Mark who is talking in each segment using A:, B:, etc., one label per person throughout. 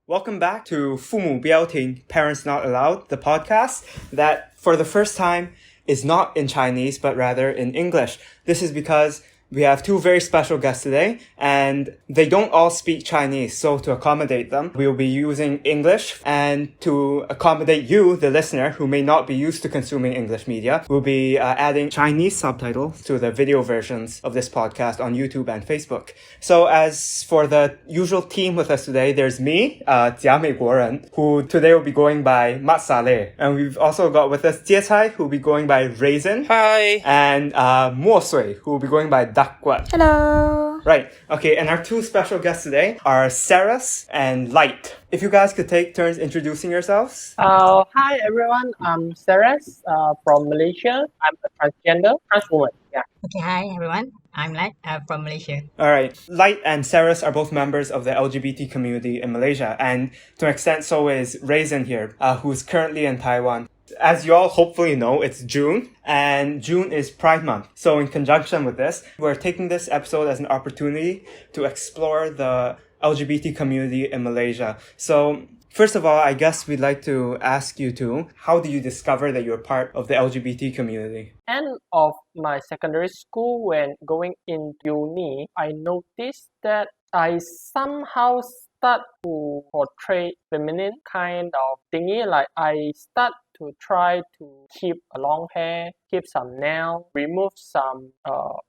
A: Welcome back to 父母不要听, Parents Not Allowed, the podcast that for the first time is not in Chinese but rather in English. This is because we have two very special guests today and they don't all speak Chinese, so to accommodate them, we will be using English, and to accommodate you, the listener, who may not be used to consuming English media, we'll be adding Chinese subtitles to the video versions of this podcast on YouTube and Facebook. So as for the usual team with us today, there's me, 假美国人, who today will be going by Mat Saleh, and we've also got with us Jie Cai, who will be going by Raisin.
B: Hi.
A: And Mo Sui, who will be going by Dakwat.
C: Hello.
A: Right. Okay. And our two special guests today are Ceres and Light. If you guys could take turns introducing yourselves.
B: Hi everyone. I'm Ceres from Malaysia. I'm a trans woman. Yeah.
C: Okay, hi everyone. I'm Light from Malaysia.
A: All right. Light and Ceres are both members of the LGBT community in Malaysia, and to an extent so is Raisin here, who's currently in Taiwan. As you all hopefully know, it's June, and June is Pride Month. So in conjunction with this, we're taking this episode as an opportunity to explore the LGBT community in Malaysia. So first of all, I guess we'd like to ask you two, how do you discover that you're part of the LGBT community?
B: End of my secondary school, when going in uni, I noticed that I somehow start to portray feminine kind of thingy. Like I start to try to keep a long hair, keep some nail, remove some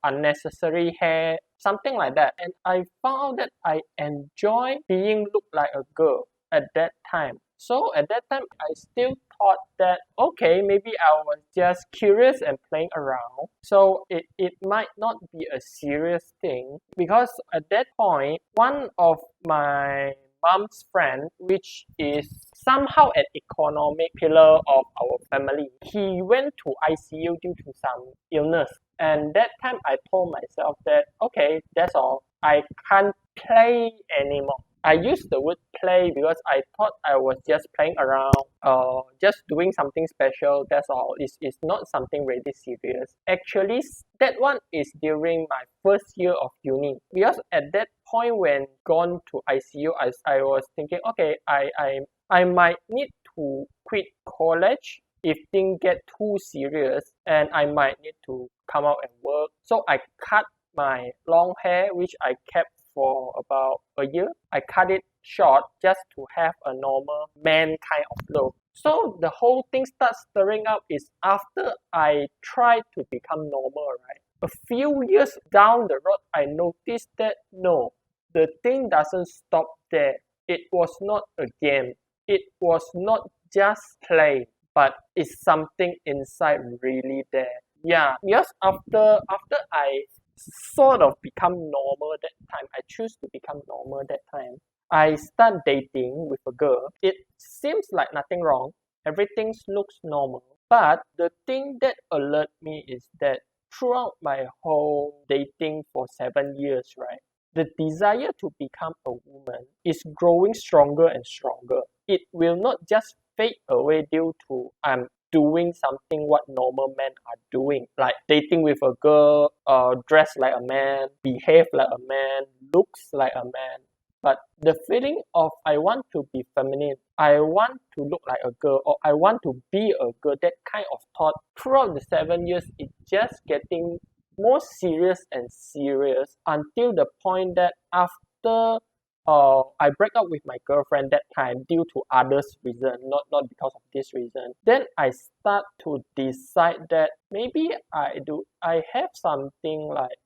B: unnecessary hair, something like that. And I found that I enjoy being looked like a girl at that time. So at that time, I still thought that, okay, maybe I was just curious and playing around. So it might not be a serious thing, because at that point, one of my mom's friend, which is somehow an economic pillar of our family, he went to ICU due to some illness. And that time I told myself that, okay, that's all. I can't play anymore. I used the word play because I thought I was just playing around, just doing something special, that's all. It's not something really serious. Actually, that one is during my first year of uni. Because at that point when gone to ICU, I was thinking, okay, I might need to quit college if things get too serious, and I might need to come out and work. So I cut my long hair, which I kept for about a year. I cut it short just to have a normal man kind of look. So the whole thing starts stirring up is after I tried to become normal, right? A few years down the road, I noticed that no, the thing doesn't stop there. It was not a game. It was not just play, but it's something inside really there. Yeah, because after I sort of become normal that time, I choose to become normal that time, I start dating with a girl. It seems like nothing wrong. Everything looks normal. But the thing that alerted me is that throughout my whole dating for 7 years, right, the desire to become a woman is growing stronger and stronger. It will not just fade away due to I'm doing something what normal men are doing, like dating with a girl, dress like a man, behave like a man, looks like a man. But the feeling of I want to be feminine, I want to look like a girl, or I want to be a girl, that kind of thought throughout the 7 years, it's just getting more serious and serious until the point that after I break up with my girlfriend that time due to others reason, not because of this reason. Then I start to decide that maybe I have something like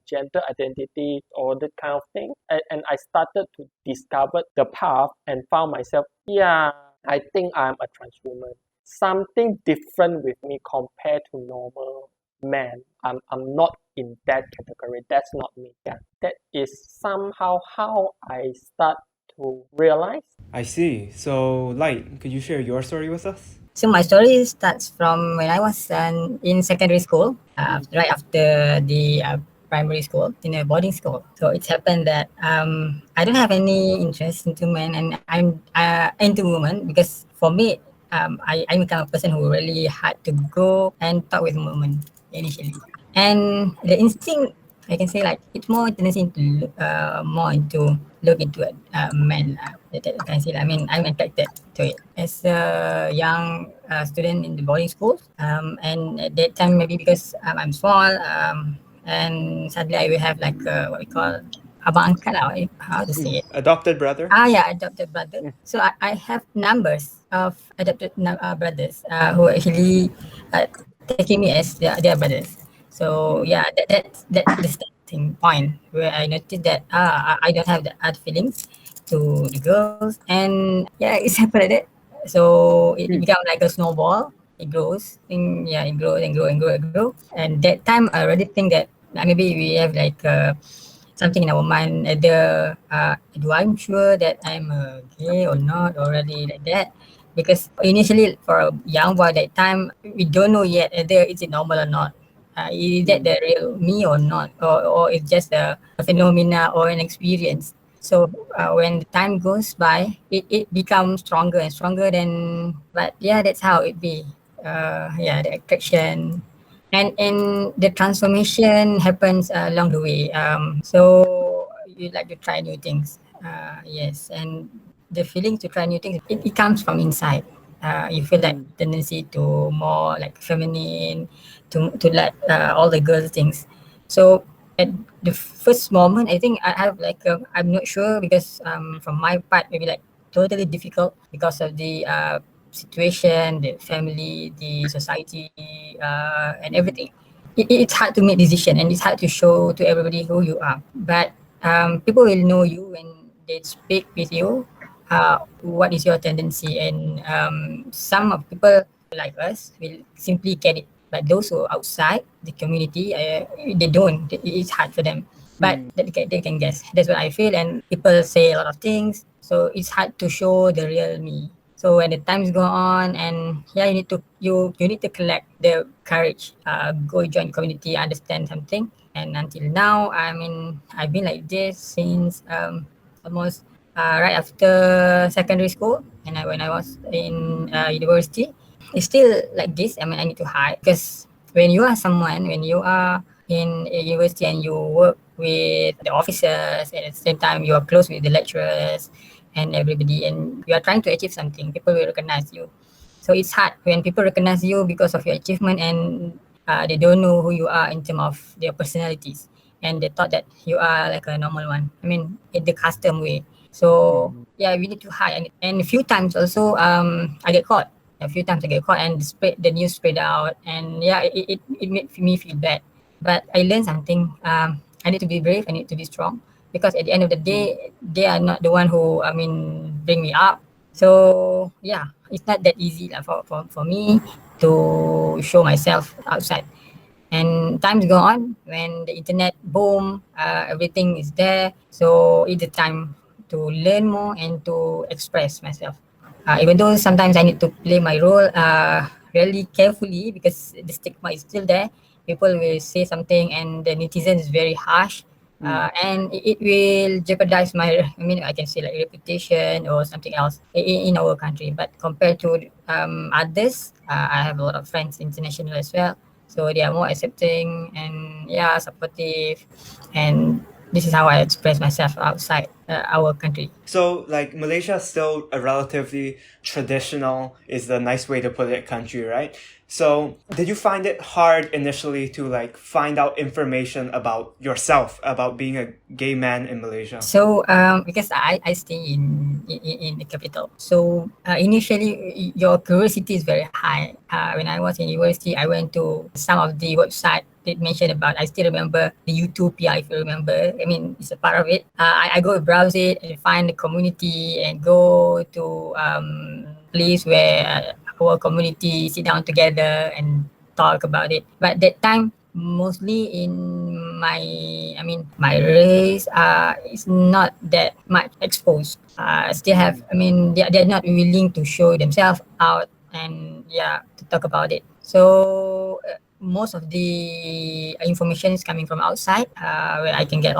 B: gender identity or that kind of thing. And I started to discover the path and found myself, yeah, I think I'm a trans woman. Something different with me compared to normal man. I'm not in that category. That's not me. Yeah. That is somehow how I start to realize.
A: I see. So, Light, could you share your story with us?
C: So my story starts from when I was in secondary school, right after the primary school, in a boarding school. So it's happened that I don't have any interest into men, and I'm into women, because for me, I'm the kind of person who really had to go and talk with women initially. And the instinct I can say like it's more tendency to more into look into men. That I can say. I mean, I'm attracted to it as a young student in the boarding school. And at that time, maybe because I'm small, and suddenly I will have like what we call abang angkat lah, how to say it.
A: Adopted brother?
C: Yeah, adopted brother. So I have numbers of adopted brothers who actually taking me as their brothers. So yeah, that's the starting point where I noticed that I don't have the other feelings to the girls, and yeah, it's happened like that. So it becomes like a snowball. It grows, it grows and grow and grow and grow. And that time I already think that maybe we have like something in our mind. Either do I'm sure that I'm gay or not already like that. Because initially for a young boy at that time, we don't know yet whether it's normal or not. Is that the real me or not? Or it's just a phenomena or an experience. So when the time goes by, it becomes stronger and stronger then. But yeah, that's how it be. The attraction. And the transformation happens along the way. So you like to try new things. Yes, and the feeling to try new things, it comes from inside. You feel that tendency to more like feminine, to like all the girls things. So at the first moment, I think I have like I'm not sure because from my part maybe like totally difficult because of the situation, the family, the society, and everything. It's hard to make decision and it's hard to show to everybody who you are. But people will know you when they speak with you. What is your tendency? And some of people like us will simply get it. But those who are outside the community, they don't. It's hard for them. But they can guess. That's what I feel. And people say a lot of things. So it's hard to show the real me. So when the times go on, and yeah, you need to collect the courage, go join community, understand something. And until now, I mean, I've been like this since almost right after secondary school, and when I was in university, it's still like this. I mean, I need to hide because when you are someone, when you are in a university and you work with the officers, and at the same time you are close with the lecturers and everybody, and you are trying to achieve something, people will recognize you. So it's hard when people recognize you because of your achievement, and they don't know who you are in terms of their personalities, and they thought that you are like a normal one. I mean, in the custom way. So yeah, we need to hide, and a few times also I get caught. A few times I get caught, and the news spread out, and yeah, it made me feel bad. But I learned something. I need to be brave. I need to be strong because at the end of the day, they are not the one who bring me up. So yeah, it's not that easy for me to show myself outside. And times go on when the internet boom, everything is there. So it's the time to learn more and to express myself. Even though sometimes I need to play my role really carefully because the stigma is still there. People will say something and the netizen is very harsh. And it will jeopardize my, I can say like reputation or something else in our country. But compared to others, I have a lot of friends international as well. So they are more accepting and supportive. And this is how I express myself outside our country.
A: So, like, Malaysia is still a relatively traditional, is the nice way to put it, country, right? So, did you find it hard initially to, like, find out information about yourself, about being a gay man in Malaysia?
C: So, because I stay in the capital. So, initially, your curiosity is very high. When I was in university, I went to some of the websites they mentioned about. I still remember the Utopia, if you remember. It's a part of it. I go browse it and find the community and go to place where our community sit down together and talk about it. But that time, mostly in my race is not that much exposed. Still have, they're not willing to show themselves out and to talk about it. So most of the information is coming from outside, where I can get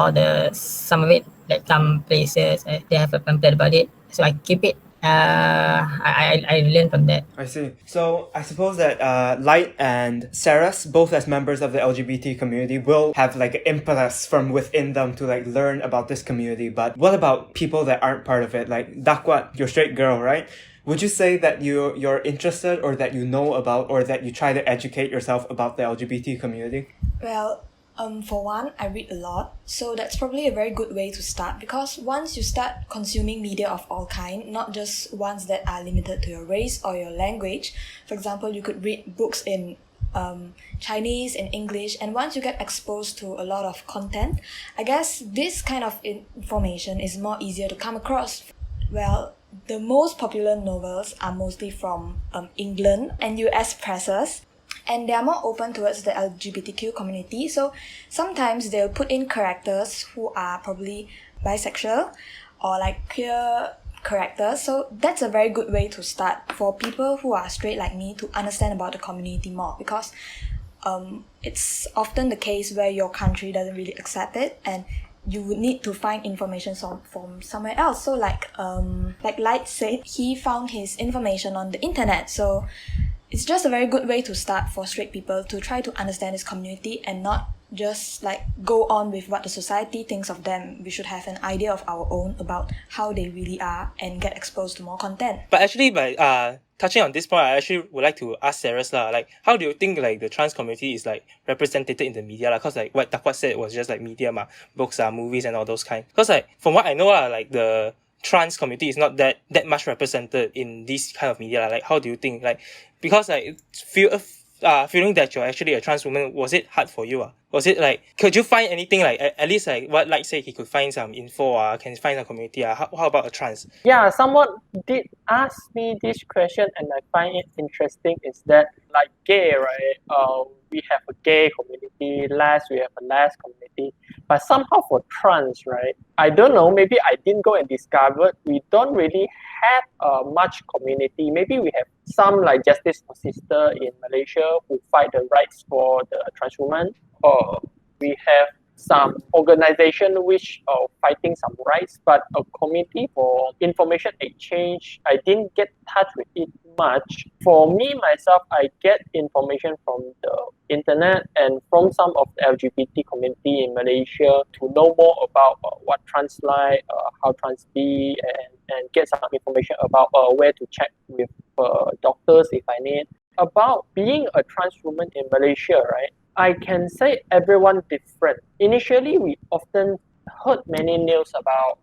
C: some of it, like some places they have a pamphlet about it. So I keep it I learned from that.
A: I see. So I suppose that Light and Ceres, both as members of the LGBT community, will have like an impetus from within them to like learn about this community. But what about people that aren't part of it? Like Dakwat, you're a straight girl, right? Would you say that you're interested or that you know about or that you try to educate yourself about the LGBT community?
D: Well, for one, I read a lot, so that's probably a very good way to start, because once you start consuming media of all kind, not just ones that are limited to your race or your language. For example, you could read books in Chinese and English, and once you get exposed to a lot of content, I guess this kind of information is more easier to come across. Well, the most popular novels are mostly from England and US presses, and they are more open towards the LGBTQ community. So sometimes they'll put in characters who are probably bisexual or like queer characters. So that's a very good way to start for people who are straight like me to understand about the community more, because it's often the case where your country doesn't really accept it and you would need to find information from somewhere else. So like Light said, he found his information on the internet. So it's just a very good way to start for straight people to try to understand this community and not just like go on with what the society thinks of them. We should have an idea of our own about how they really are and get exposed to more content.
E: But actually, by touching on this point, I actually would like to ask Ceres like, how do you think like the trans community is like represented in the media? Because like what Dakwat said was just like media, books, movies, and all those kind. Because like from what I know, like the trans community is not that much represented in this kind of media. Like how do you think like, because like feeling that you're actually a trans woman, was it hard for you? Was it like, could you find anything like, at least like what Light say he could find some info, can find some community? How about a trans?
B: Yeah, someone did ask me this question and I find it interesting is that like gay, right? We have a gay community, we have a les community, but somehow for trans, right? I don't know, maybe I didn't go and discover, we don't really have much community. Maybe we have some like Justice for Sister in Malaysia who fight the rights for the trans woman, or we have some organization which are fighting some rights, but a committee for information exchange, I didn't get touch with it much. For me, myself, I get information from the internet and from some of the LGBT community in Malaysia to know more about what trans like, how trans be, and get some information about where to check with doctors if I need. About being a trans woman in Malaysia, right? I can say everyone different. Initially, we often heard many news about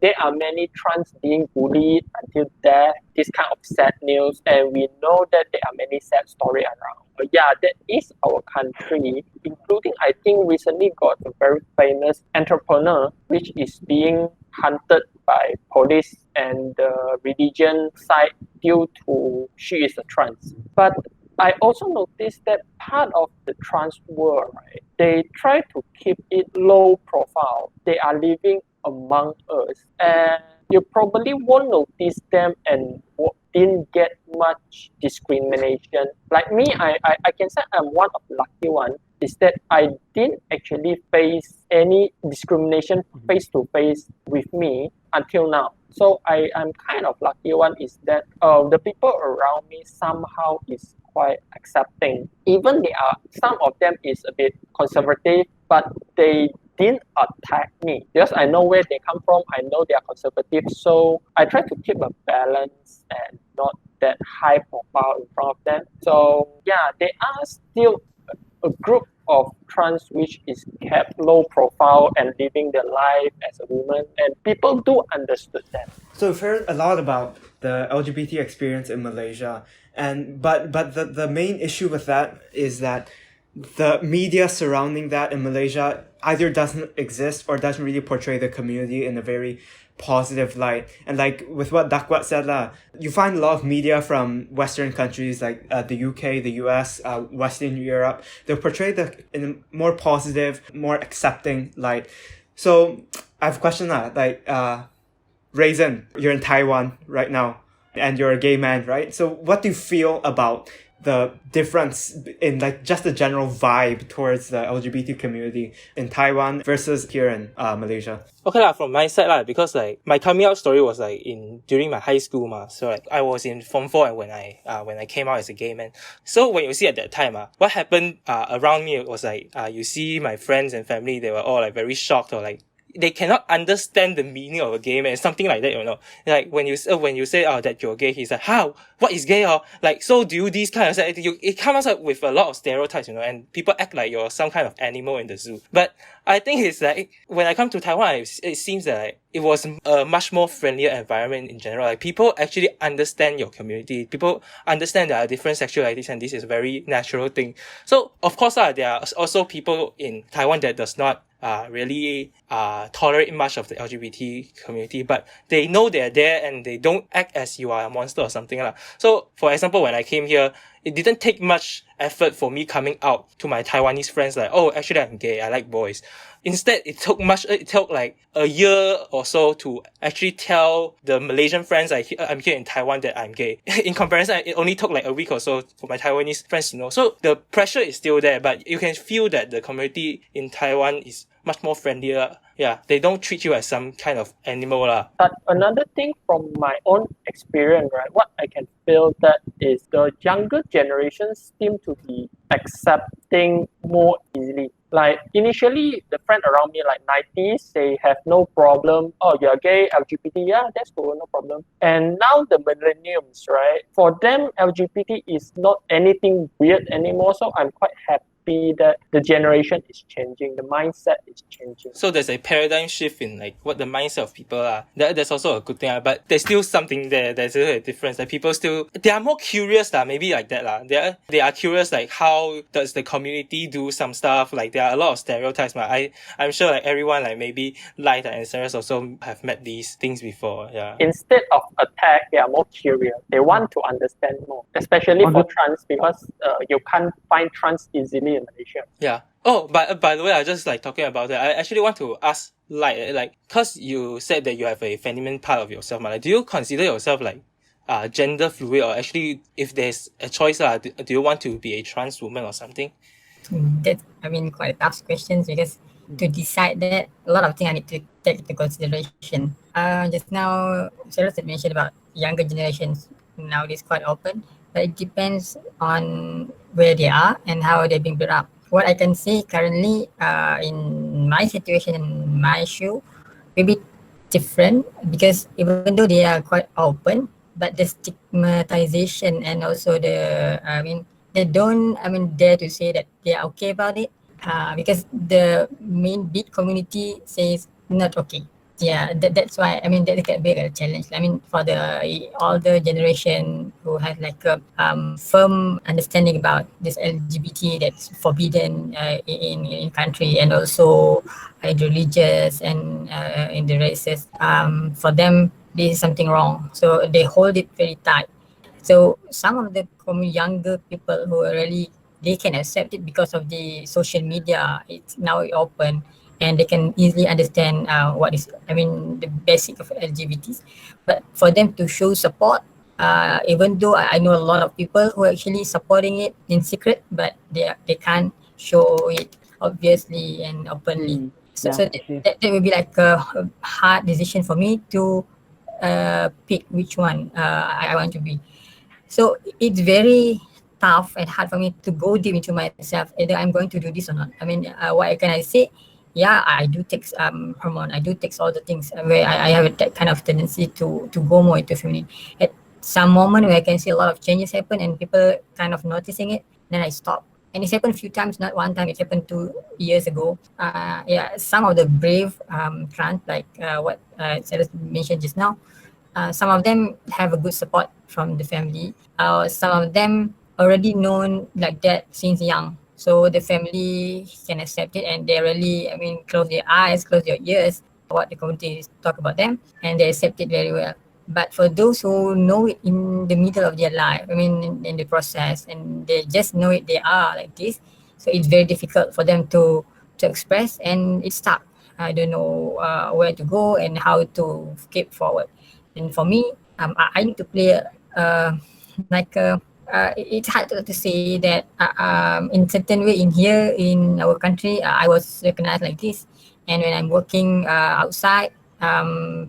B: there are many trans being bullied until death, this kind of sad news, and we know that there are many sad stories around. But yeah, that is our country, including I think recently got a very famous entrepreneur which is being hunted by police and the religion side due to she is a trans. But I also noticed that part of the trans world, right, they try to keep it low profile. They are living among us, and you probably won't notice them and didn't get much discrimination. Like me, I can say I'm one of the lucky ones, is that I didn't actually face any discrimination face to face with me until now. So I'm kind of lucky one is that the people around me somehow is quite accepting. Even some of them is a bit conservative, but they didn't attack me because I know where they come from. I know they are conservative, so I try to keep a balance and not that high profile in front of them. So yeah, they are still a group of trans which is kept low profile and living their life as a woman, and people do understood them.
A: So we've heard a lot about the LGBT experience in Malaysia, but the main issue with that is that the media surrounding that in Malaysia either doesn't exist or doesn't really portray the community in a very positive light. And like with what Dakwat said, you find a lot of media from Western countries like the UK, the US, Western Europe. They portray in a more positive, more accepting light. So I have a question Raisin, you're in Taiwan right now and you're a gay man, right? So what do you feel about the difference in like just the general vibe towards the LGBT community in Taiwan versus here in Malaysia?
E: Okay lah, from my side lah, because like my coming out story was like during my high school ma, so like I was in Form 4 and when I came out as a gay man. So when you see at that time what happened around me was like you see my friends and family, they were all like very shocked or like they cannot understand the meaning of a gay man, something like that, you know. Like when you say that you're gay, he's like, how? What is gay? Or like, so do you these kind of stuff? It comes up with a lot of stereotypes, you know, and people act like you're some kind of animal in the zoo. But I think it's like when I come to Taiwan, it seems that like, it was a much more friendlier environment in general. Like people actually understand your community. People understand there are different sexualities, and this is a very natural thing. So of course, there are also people in Taiwan that does not really tolerate much of the LGBT community, but they know they're there and they don't act as you are a monster or something lah. So for example, when I came here, it didn't take much effort for me coming out to my Taiwanese friends like, oh, actually I'm gay, I like boys. Instead, it took like a year or so to actually tell the Malaysian friends I'm here in Taiwan that I'm gay. In comparison, it only took like a week or so for my Taiwanese friends to know. So the pressure is still there, but you can feel that the community in Taiwan is much more friendlier. Yeah, they don't treat you as some kind of animal lah.
B: But another thing from my own experience, right, what I can feel that is the younger generations seem to be accepting more easily. Like initially, the friend around me, like 90s, they have no problem. Oh, you're gay, LGBT, yeah, that's cool, no problem. And now the millennials, right, for them, LGBT is not anything weird anymore. So I'm quite happy that the generation is changing, the mindset is changing.
E: So there's a paradigm shift in like what the mindset of people are. That's also a good thing, but there's still something there. There's still a difference. Like people they are more curious maybe like that. They are curious like how does the community do some stuff. Like there are a lot of stereotypes. I'm sure like everyone like maybe Light and Ceres also have met these things before. Yeah.
B: Instead of attack, they are more curious. They want to understand more, especially for trans, because you can't find trans easily in Malaysia.
E: Yeah. Oh, by the way, I just like talking about that. I actually want to ask like, cause you said that you have a feminine part of yourself, like, do you consider yourself like gender fluid, or actually if there's a choice, do you want to be a trans woman or something?
C: That's, quite a tough questions, because to decide that, a lot of things I need to take into consideration. Just now, Ceres had mentioned about younger generations. Nowadays quite open, but it depends on where they are and how they're being brought up. What I can say currently, in my situation, in my shoe, maybe different, because even though they are quite open, but the stigmatization and also they don't dare to say that they are okay about it, because the main big community says not okay. Yeah, that's why that can be a challenge. For the older generation who has like a firm understanding about this LGBT that's forbidden in country, and also religious and in the races, for them this is something wrong, so they hold it very tight. So some of the younger people who are really, they can accept it because of the social media. It's now open, and they can easily understand what is, the basic of LGBTs. But for them to show support, even though I know a lot of people who are actually supporting it in secret, but they can't show it obviously and openly. So that will be like a hard decision for me to pick which one I want to be. So it's very tough and hard for me to go deep into myself, either I'm going to do this or not. What can I say? Yeah, I do take hormone. I do take all the things where I have that kind of tendency to go more into feminine. At some moment where I can see a lot of changes happen and people kind of noticing it, then I stop. And it's happened a few times, not one time. It happened 2 years ago. Some of the brave trans, like what Ceres mentioned just now, some of them have a good support from the family. Some of them already known like that since young. So the family can accept it, and they really, close their eyes, close their ears, what the community talk about them, and they accept it very well. But for those who know it in the middle of their life, in the process, and they just know it, they are like this. So it's very difficult for them to express, and it's stuck. I don't know where to go and how to keep forward. And for me, I need to play like a it's hard to say that in certain way in our country I was recognized like this, and when I'm working outside,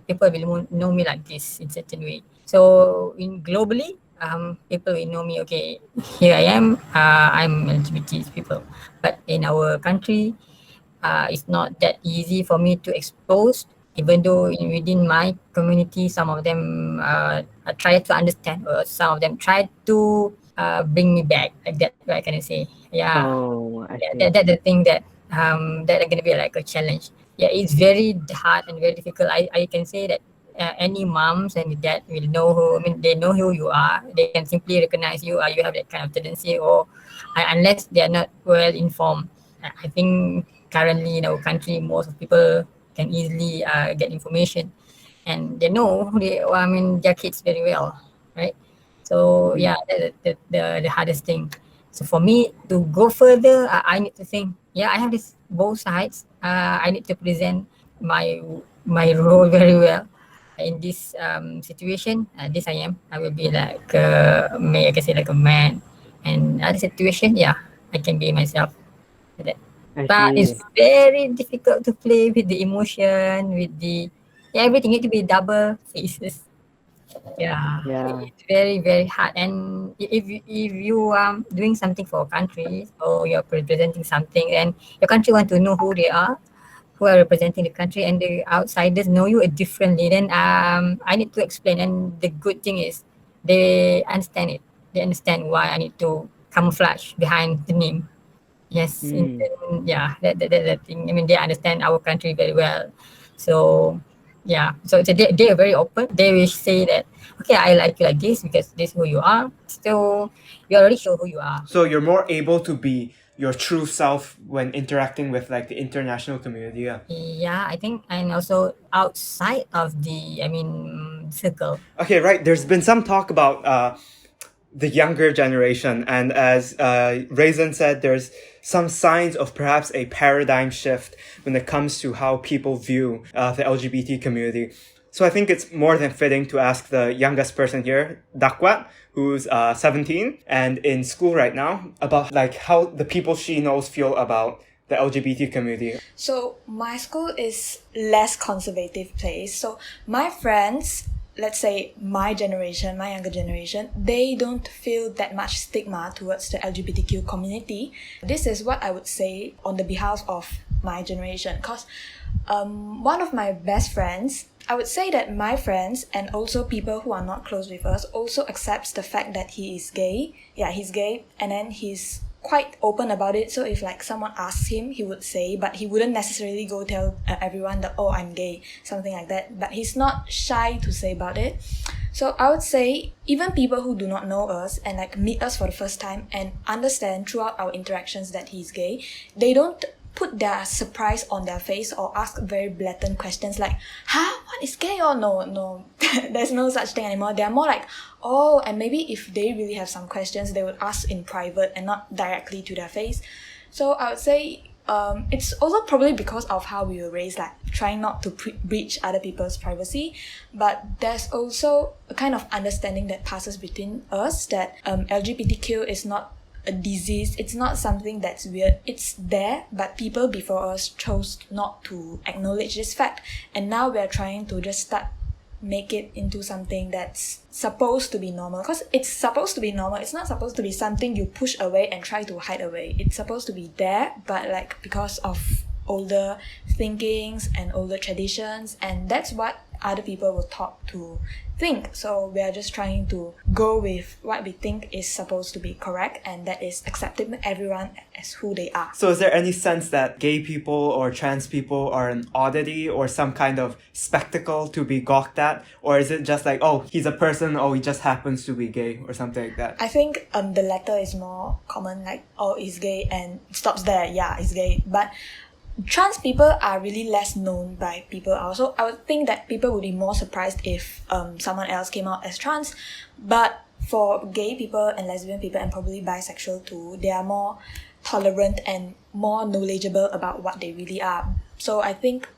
C: people will know me like this in certain way. So in globally, people will know me. Okay, here I am. I'm LGBT people, but in our country, it's not that easy for me to expose. Even though within my community, some of them try to understand, or some of them try to bring me back, like that. What can I say? Yeah,
F: Oh, I see.
C: that's the thing that that are gonna be like a challenge. Yeah, it's very hard and very difficult. I can say that any moms and dad will know who. I mean, they know who you are. They can simply recognize you. You have that kind of tendency, or unless they are not well informed. I think currently in our country, most of people can easily get information, and they know their kids very well, right? So yeah, the hardest thing. So for me to go further, I need to think. Yeah, I have this both sides. I need to present my role very well in this situation. This I am. I will be like I can say like a man, and other situation, yeah, I can be myself. Like that.
F: I
C: But it's
F: see.
C: very difficult to play with the emotion, with the everything need to be double faces. Yeah,
F: Yeah.
C: it's very very hard. And if you are doing something for a country, or you're representing something, and your country want to know who they are, who are representing the country, and the outsiders know you differently, then I need to explain. And the good thing is they understand it. They understand why I need to camouflage behind the name. Yes,
F: Mm.
C: yeah, that thing. I mean, they understand our country very well. So, yeah, so they are very open. They will say that, okay, I like you like this because this is who you are. So, you already show who you are.
A: So you're more able to be your true self when interacting with like the international community. Yeah.
C: Yeah, I think, and also outside of the, circle.
A: Okay, right. There's been some talk about the younger generation, and as Raisin said, there's some signs of perhaps a paradigm shift when it comes to how people view the LGBT community. So I think it's more than fitting to ask the youngest person here, Dakwat, who's 17 and in school right now, about like how the people she knows feel about the LGBT community.
D: So my school is less conservative place. So my friends, let's say my generation, my younger generation, they don't feel that much stigma towards the LGBTQ community. This is what I would say on the behalf of my generation, because one of my best friends, I would say that my friends and also people who are not close with us also accepts the fact that he is gay. Yeah, he's gay, and then he's quite open about it. So if like someone asks him, he would say, but he wouldn't necessarily go tell everyone that, oh, I'm gay, something like that. But he's not shy to say about it. So I would say even people who do not know us and like meet us for the first time and understand throughout our interactions that he's gay, they don't put their surprise on their face or ask very blatant questions like, huh, what is gay? Or no, there's no such thing anymore. They're more like, oh, and maybe if they really have some questions, they would ask in private and not directly to their face. So I would say it's also probably because of how we were raised, like trying not to breach other people's privacy. But there's also a kind of understanding that passes between us that LGBTQ is not a disease. It's not something that's weird. It's there, but people before us chose not to acknowledge this fact. And now we're trying to just make it into something that's supposed to be normal. Because it's supposed to be normal. It's not supposed to be something you push away and try to hide away. It's supposed to be there, but like because of older thinkings and older traditions, and that's what other people were taught to think. So we are just trying to go with what we think is supposed to be correct, and that is accepting everyone as who they are.
A: So is there any sense that gay people or trans people are an oddity or some kind of spectacle to be gawked at? Or is it just like, oh, he's a person, oh, he just happens to be gay or something like that?
D: I think the latter is more common, like, oh, he's gay and it stops there. Yeah, he's gay. But trans people are really less known by people also. I would think that people would be more surprised if someone else came out as trans. But for gay people and lesbian people and probably bisexual too, they are more tolerant and more knowledgeable about what they really are. So I think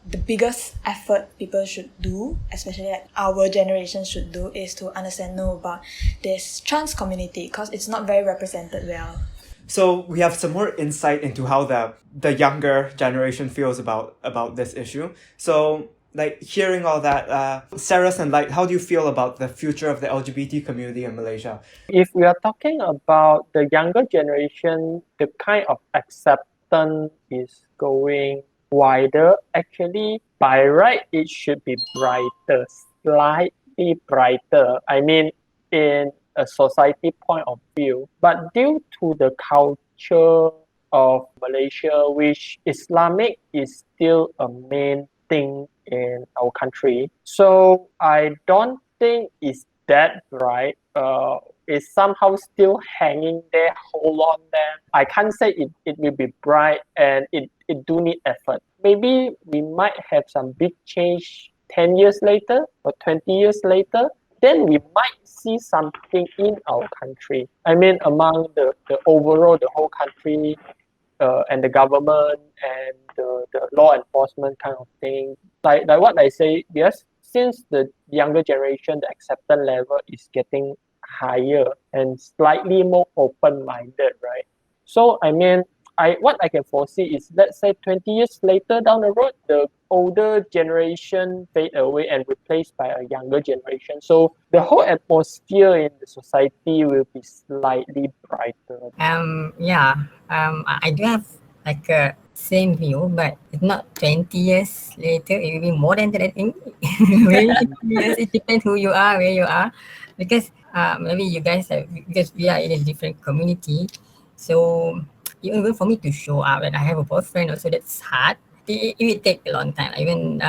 D: the biggest effort people should do, especially like our generation should do, is to understand more about this trans community because it's not very represented well.
A: So we have some more insight into how the younger generation feels about this issue. So like hearing all that, Ceres and Light, how do you feel about the future of the LGBT community in Malaysia?
B: If we are talking about the younger generation, the kind of acceptance is going wider. Actually, by right, it should be brighter, slightly brighter. I mean, in a society point of view. But due to the culture of Malaysia, which Islamic is still a main thing in our country, so I don't think it's that bright. It's somehow still hanging there, hold on there. I can't say it will be bright, and it do need effort. Maybe we might have some big change 10 years later or 20 years later. Then we might see something in our country. I mean, among the overall, the whole country and the government and the law enforcement kind of thing. Like what I say, yes, since the younger generation, the acceptance level is getting higher and slightly more open-minded, right? So, I mean, what I can foresee is, let's say 20 years later down the road, the older generation fade away and replaced by a younger generation. So the whole atmosphere in the society will be slightly brighter.
C: I do have like a same view, but it's not 20 years later. It will be more than that, I think. Maybe 20 years. It depends who you are, where you are, because maybe you guys because we are in a different community, so even for me to show up and I have a boyfriend also, that's hard. It will take a long time. Even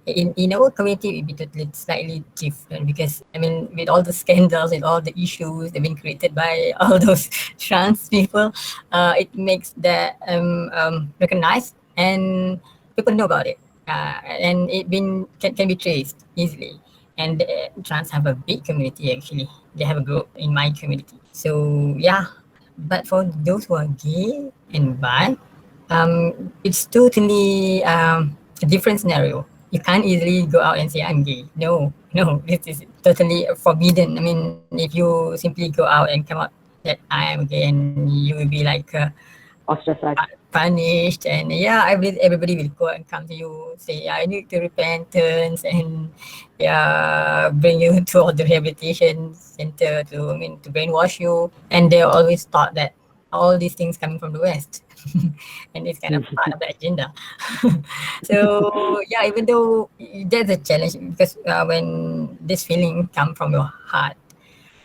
C: in our community, it will be totally slightly different because, I mean, with all the scandals and all the issues that have been created by all those trans people, it makes that recognized and people know about it. And it can be traced easily. And trans have a big community actually. They have a group in my community. So yeah, but for those who are gay and bi, it's totally a different scenario. You can't easily go out and say I'm gay. No, this is totally forbidden. I mean, if you simply go out and come out that I am gay, and you will be like
F: ostracized,
C: punished, and yeah, I believe everybody will go and come to you, say I need to repentance, and bring you to all the rehabilitation center to brainwash you. And they always thought that all these things coming from the West, and it's kind of part of the agenda. So yeah, even though there's a challenge because when this feeling come from your heart,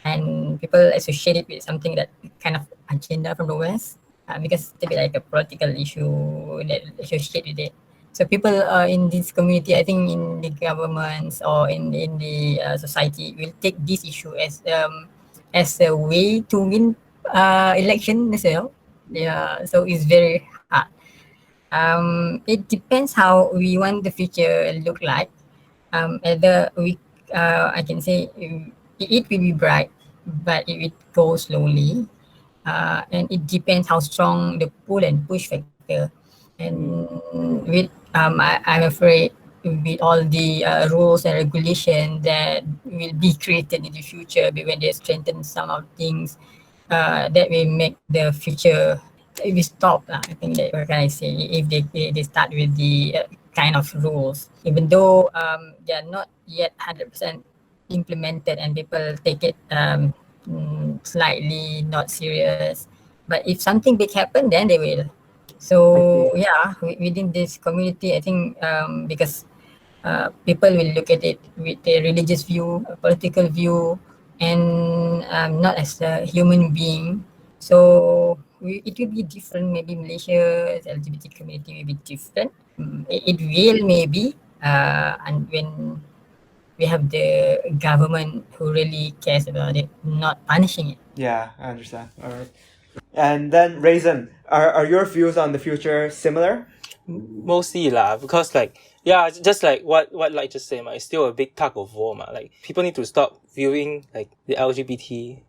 C: and people associate it with something that kind of agenda from the West, because it's a bit like a political issue that associate with it. So people in this community, I think in the governments or in the society, will take this issue as a way to win election as well. Yeah, so it's very hard. It depends how we want the future look like. Either I can say it will be bright, but it will go slowly. And it depends how strong the pull and push factor. And with I'm afraid with all the rules and regulations that will be created in the future, but when they strengthen some of things, that will make the future it will stop. I think that what can I say, if they start with the kind of rules, even though they are not yet 100% implemented and people take it slightly not serious. But if something big happen, then they will. So yeah, within this community, I think because people will look at it with a religious view, a political view, and not as a human being. So it will be different. Maybe Malaysia's LGBT community will be different. It will maybe, and when we have the government who really cares about it, not punishing it.
A: Yeah, I understand. All right. And then Raisin, are your views on the future similar?
E: Mostly lah, because like just like what like just said, it's still a big tug of war, like people need to stop viewing like the LGBT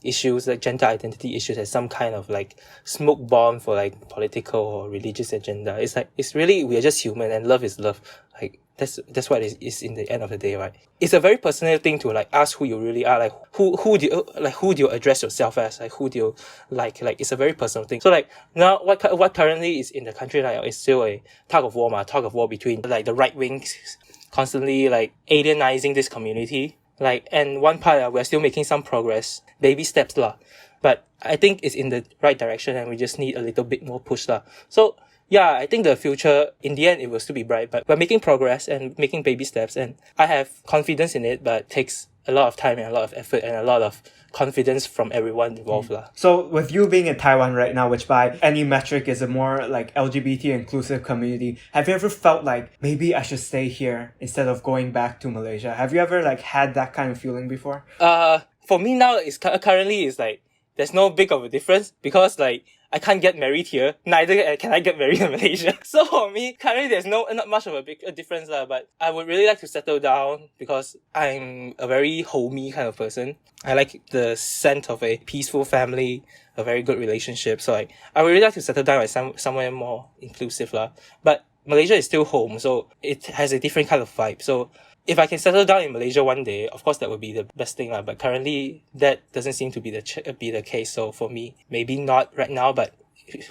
E: issues like gender identity issues as some kind of like smoke bomb for like political or religious agenda. It's like, it's really, we are just human and love is love. Like that's what it is in the end of the day, right? It's a very personal thing to like ask who you really are, like who do you address yourself as, like who do you like it's a very personal thing. So like now what currently is in the country like is still a tug of war between like the right wings constantly like alienizing this community. Like, and one part, we're still making some progress, baby steps lah. But I think it's in the right direction and we just need a little bit more push lah. So yeah, I think the future, in the end, it will still be bright, but we're making progress and making baby steps, and I have confidence in it, but it takes a lot of time and a lot of effort and a lot of confidence from everyone involved lah.
A: So with you being in Taiwan right now, which by any metric is a more like LGBT inclusive community, have you ever felt like maybe I should stay here instead of going back to Malaysia? Have you ever like had that kind of feeling before?
E: For me now, it's currently is like there's no big of a difference because like I can't get married here, neither can I get married in Malaysia. So for me, currently there's not much of a big difference lah, but I would really like to settle down because I'm a very homey kind of person. I like the sense of a peaceful family, a very good relationship. So like, I would really like to settle down at somewhere more inclusive lah. But Malaysia is still home, so it has a different kind of vibe. So if I can settle down in Malaysia one day, of course that would be the best thing lah. But currently, that doesn't seem to be the case. So for me, maybe not right now, but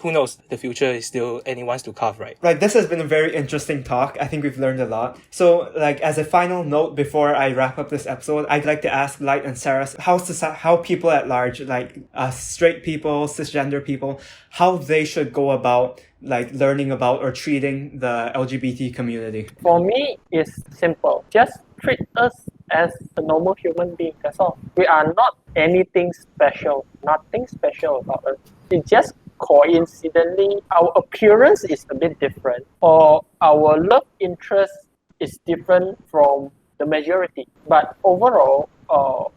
E: who knows? The future is still anyone's to carve, right?
A: Right, this has been a very interesting talk. I think we've learned a lot. So, like, as a final note before I wrap up this episode, I'd like to ask Light and Ceres how people at large, like straight people, cisgender people, how they should go about like learning about or treating the LGBT community.
B: For me, it's simple. Just treat us as a normal human being. That's all. We are not anything special. Nothing special about us. It's just coincidentally, our appearance is a bit different, or our love interest is different from the majority. But overall,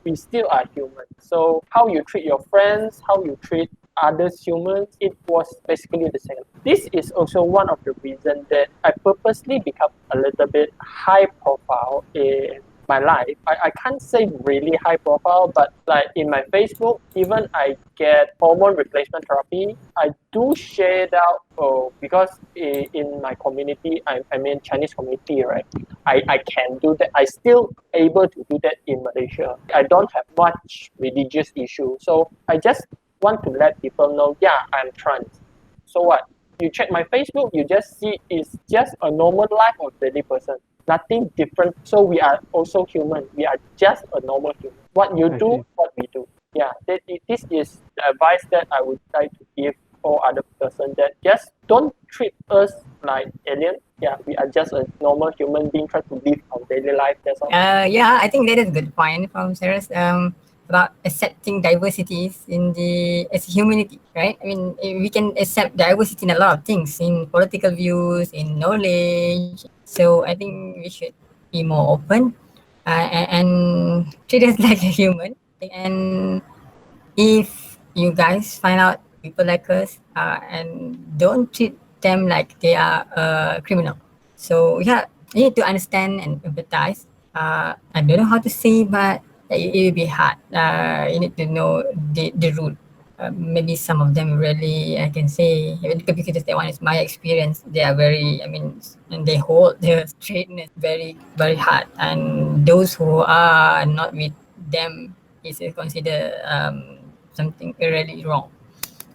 B: we still are human. So how you treat your friends, how you treat others humans, it was basically the same. This is also one of the reasons that I purposely become a little bit high profile in my life. I can't say really high profile, but like in my Facebook, even I get hormone replacement therapy. I do share it out because in my community, I mean Chinese community, right? I can do that. I still able to do that in Malaysia. I don't have much religious issue. So I just want to let people know, yeah, I'm trans. So what? You check my Facebook, you just see it's just a normal life of daily person. Nothing different. So we are also human. We are just a normal human. What you do, what we do. Yeah, this is the advice that I would like to give all other person, that just don't treat us like alien. Yeah, we are just a normal human being trying to live our daily life. That's all.
C: Yeah, I think that is a good point from Ceres. About accepting diversities as humanity, right? I mean, we can accept diversity in a lot of things, in political views, in knowledge. So I think we should be more open and treat us like a human. And if you guys find out people like us, and don't treat them like they are a criminal. So yeah, you need to understand and empathize. I don't know how to say, but it will be hard. You need to know the root. Maybe some of them really, I can say, because that one is my experience. They are very, and they hold their straightness very, very hard. And those who are not with them is considered something really wrong.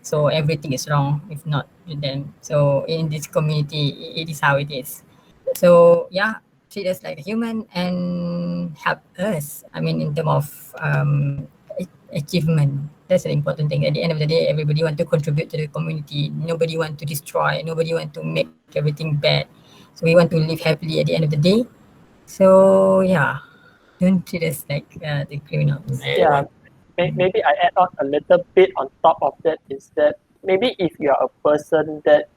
C: So everything is wrong if not with them. So in this community, it is how it is. So yeah, treat us like a human and help us. In terms of achievement, that's an important thing. At the end of the day, everybody want to contribute to the community. Nobody want to destroy. Nobody want to make everything bad. So we want to live happily at the end of the day. So yeah, don't treat us like the criminals.
B: Yeah, maybe I add on a little bit on top of that, is that maybe if you are a person that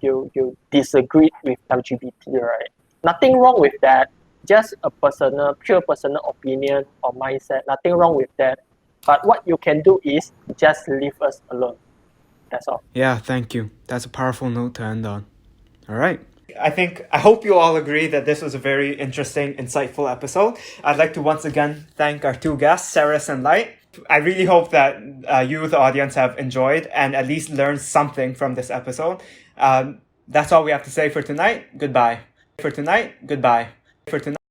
B: you disagree with LGBT, right? Nothing wrong with that. Just a pure personal opinion or mindset. Nothing wrong with that. But what you can do is just leave us alone. That's all.
A: Yeah, thank you. That's a powerful note to end on. All right. I hope you all agree that this was a very interesting, insightful episode. I'd like to once again thank our two guests, Ceres and Light. I really hope that you, the audience, have enjoyed and at least learned something from this episode. That's all we have to say for tonight. Goodbye. For tonight, goodbye. For tonight.